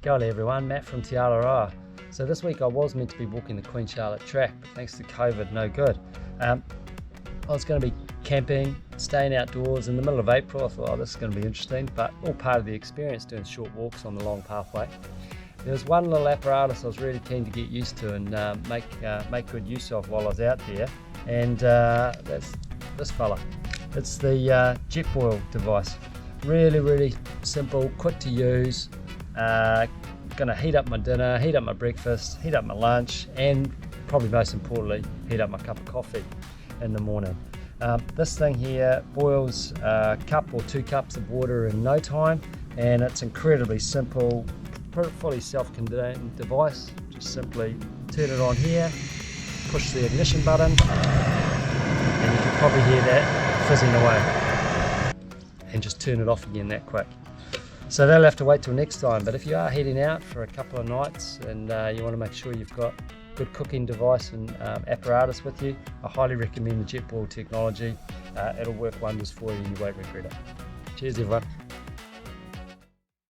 G'day everyone, Matt from Araroa. So this week I was meant to be walking the Queen Charlotte track, but thanks to COVID, no good. I was going to be camping, staying outdoors in the middle of April. I thought, this is going to be interesting, but all part of the experience, doing short walks on the long pathway. There was one little apparatus I was really keen to get used to and make good use of while I was out there, and that's this fella. It's the Jetboil device. Really simple, quick to use. Going to heat up my dinner, heat up my breakfast, heat up my lunch, and probably most importantly, heat up my cup of coffee in the morning. This thing here boils a cup or 2 cups of water in no time, and it's incredibly simple, fully self-contained device. Just simply turn it on here, push the ignition button, and you can probably hear that fizzing away, and just turn it off again that quick. So they'll have to wait till next time, but if you are heading out for a couple of nights and you want to make sure you've got good cooking device and apparatus with you, I highly recommend the Jetboil technology. It'll work wonders for you and you won't regret it. Cheers everyone.